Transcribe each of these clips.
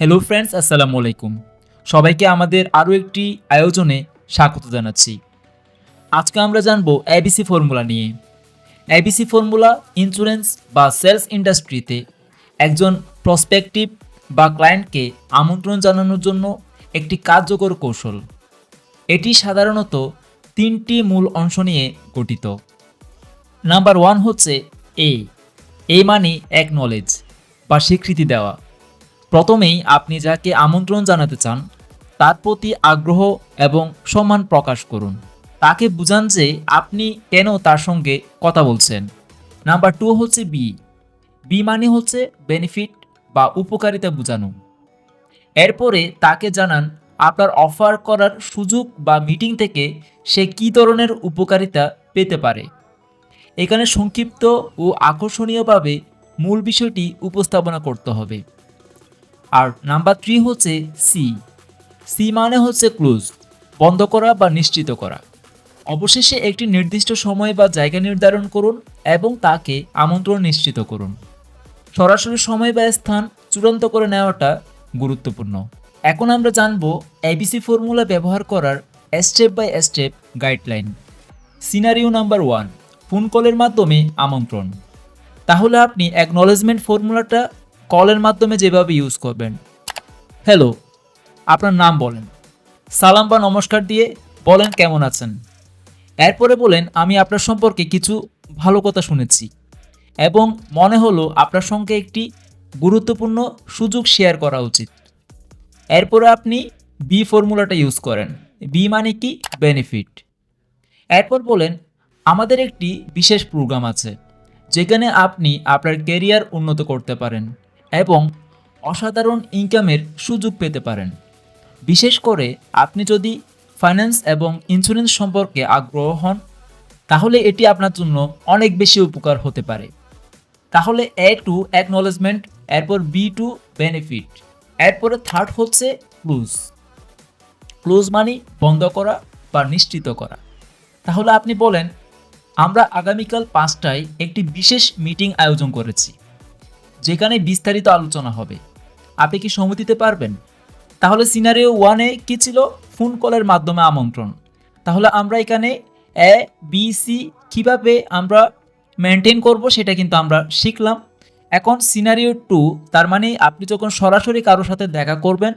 Hello friends, আসসালামু আলাইকুম। সবাইকে আমাদের আরও একটি আয়োজনে স্বাগত জানাচ্ছি। আজকে আমরা জানব এবিসি ফর্মুলা নিয়ে। এবিসি ফর্মুলা ইন্স্যুরেন্স বা সেলস ইন্ডাস্ট্রিতে একজন প্রসপেক্টিভ বা ক্লায়েন্টকে আমন্ত্রণ জানানোর জন্য একটি কার্যকর কৌশল। এটি সাধারণত তিনটি মূল অংশ নিয়ে গঠিত। নাম্বার 1 হচ্ছে এ মানে অ্যাকনলেজ বা স্বীকৃতি দেওয়া। প্রথমেই আপনি যাকে আমন্ত্রণ জানাতে চান তার প্রতি আগ্রহ এবং সম্মান প্রকাশ করুন। তাকে বুঝান যে আপনি কেন তার সঙ্গে কথা বলছেন। নাম্বার 2 হচ্ছে বি মানে হচ্ছে বেনিফিট বা উপকারিতা বোঝানো। এরপরে তাকে জানান আপনার অফার করার সুযোগ বা মিটিং থেকে সে কী ধরনের উপকারিতা পেতে পারে। এখানে সংক্ষিপ্ত ও আকর্ষণীয়ভাবে মূল বিষয়টি উপস্থাপনা করতে হবে। আর নাম্বার 3 হচ্ছে সি মানে হচ্ছে ক্লোজ, বন্ধ করা বা নিশ্চিত করা। অবশেষে একটি নির্দিষ্ট সময় বা জায়গা নির্ধারণ করুন এবং তাকে আমন্ত্রণ নিশ্চিত করুন। সরাসরি সময় বা স্থান চূড়ান্ত করে নেওয়াটা গুরুত্বপূর্ণ। এখন আমরা জানব এবিসি ফর্মুলা ব্যবহার করার step by step guideline. Scenario number 1, phone কলের মাধ্যমে আমন্ত্রণ। তাহলে আপনি অ্যাকনলেজমেন্ট ফর্মুলাটা কলের মাধ্যমে যেভাবে ইউজ করবেন। হ্যালো, আপনার নাম বলেন, সালাম বা নমস্কার দিয়ে বলেন কেমন আছেন। এরপরে বলেন আমি আপনার সম্পর্কে কিছু ভালো কথা শুনেছি এবং মনে হলো আপনার সঙ্গে একটি গুরুত্বপূর্ণ সুযোগ শেয়ার করা উচিত। এরপরে আপনি বি ফর্মুলাটা ইউজ করেন। বি মানে কি? বেনিফিট। এরপর বলেন আমাদের একটি বিশেষ প্রোগ্রাম আছে যেখানে আপনি আপনার ক্যারিয়ার উন্নত করতে পারেন এবং অসাধারণ ইনকামের সুযোগ পেতে পারেন। বিশেষ করে আপনি যদি ফাইন্যান্স এবং ইন্স্যুরেন্স সম্পর্কে আগ্রহ হন তাহলে এটি আপনার জন্য অনেক বেশি উপকার হতে পারে। তাহলে এ টু অ্যাকনলেজমেন্ট, এরপর বি টু বেনিফিট, এরপরে থার্ড হচ্ছে ক্লোজ মানে বন্ধ করা বা নিশ্চিত করা। তাহলে আপনি বলেন আমরা আগামীকাল 5টায় একটি বিশেষ মিটিং আয়োজন করেছি যেখানে বিস্তারিত আলোচনা হবে। আপনি কি সময় দিতে পারবেন? তাহলে সিনারিও 1-এ কী ছিল? ফোন কলের মাধ্যমে আমন্ত্রণ। তাহলে আমরা এখানে এ বি সি কীভাবে আমরা মেনটেন করব সেটা কিন্তু আমরা শিখলাম। এখন সিনারিও 2, তার মানে আপনি যখন সরাসরি কারোর সাথে দেখা করবেন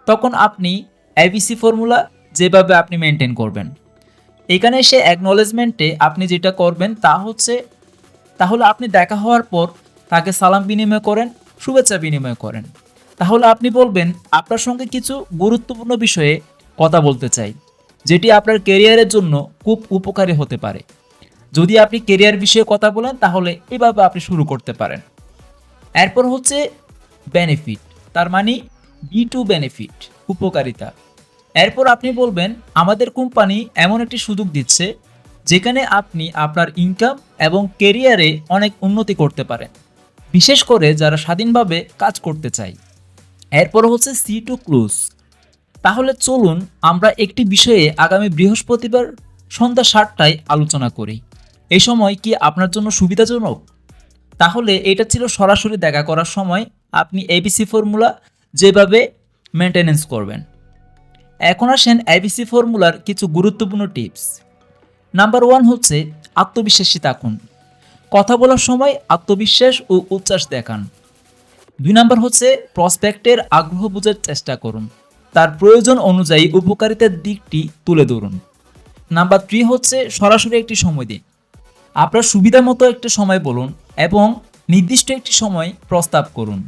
তখন আপনি এবিসি ফর্মুলা যেভাবে আপনি মেনটেন করবেন। এখানে এসে অ্যাকনলেজমেন্টে আপনি যেটা করবেন তা হচ্ছে, তাহলে আপনি দেখা হওয়ার পর তাকে সালাম বিনিময় করেন, শুভেচ্ছা বিনিময় করেন। তাহলে আপনি বলবেন আপনার সঙ্গে কিছু গুরুত্বপূর্ণ বিষয়ে কথা বলতে চাই যেটি আপনার ক্যারিয়ারের জন্য খুব উপকারী হতে পারে। যদি আপনি ক্যারিয়ার বিষয়ে কথা বলেন তাহলে এভাবে আপনি শুরু করতে পারেন। এরপর হচ্ছে বেনিফিট, তার মানে বি টু বেনিফিট, উপকারিতা। এরপর আপনি বলবেন আমাদের কোম্পানি এমন একটি সুযোগ দিচ্ছে যেখানে আপনি আপনার ইনকাম এবং ক্যারিয়ারে অনেক উন্নতি করতে পারেন, বিশেষ করে যারা স্বাধীনভাবে কাজ করতে চায়। এরপর হচ্ছে সি টু ক্লোজ। তাহলে চলুন আমরা একটি বিষয়ে আগামী বৃহস্পতিবার সন্ধ্যা 7টায় আলোচনা করি। এই সময় কি আপনার জন্য সুবিধাজনক? তাহলে এটা ছিল সরাসরি দেখা করার সময় আপনি এবিসি ফর্মুলা যেভাবে মেনটেনেন্স করবেন। এখন আসেন এবিসি ফর্মুলার কিছু গুরুত্বপূর্ণ টিপস। নাম্বার 1 হচ্ছে আত্মবিশ্বাসী থাকুন। কথা বলার সময় আত্মবিশ্বাস ও উচ্ছ্বাস দেখান। 2 নাম্বার হচ্ছে প্রসপেক্টের আগ্রহ বোঝার চেষ্টা করুন, তার প্রয়োজন অনুযায়ী উপকারিতার দিকটি তুলে ধরুন। নাম্বার 3 হচ্ছে সরাসরি একটি সময় দিন। আপনার সুবিধা মতো একটা সময় বলুন এবং নির্দিষ্ট একটি সময় প্রস্তাব করুন।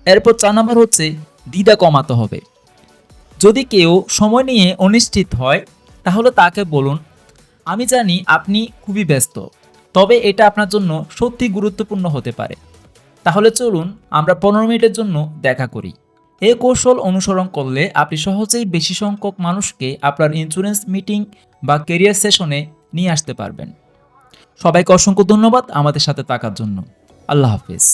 এরপর 4 নাম্বার হচ্ছে দ্বিধা কমাতে হবে। যদি কেউ সময় নিয়ে অনিশ্চিত হয় তাহলে তাকে বলুন আমি জানি আপনি খুবই ব্যস্ত, তবে এটা আপনার জন্য সত্যি গুরুত্বপূর্ণ হতে পারে। তাহলে চলুন আমরা 15 মিনিটের জন্য দেখা করি। এই কৌশল অনুসরণ করলে আপনি সহজেই বেশি সংখ্যক মানুষকে আপনার ইন্স্যুরেন্স মিটিং বা ক্যারিয়ার সেশনে নিয়ে আসতে পারবেন। সবাইকে অসংখ্য ধন্যবাদ আমাদের সাথে থাকার জন্য। আল্লাহ হাফেজ।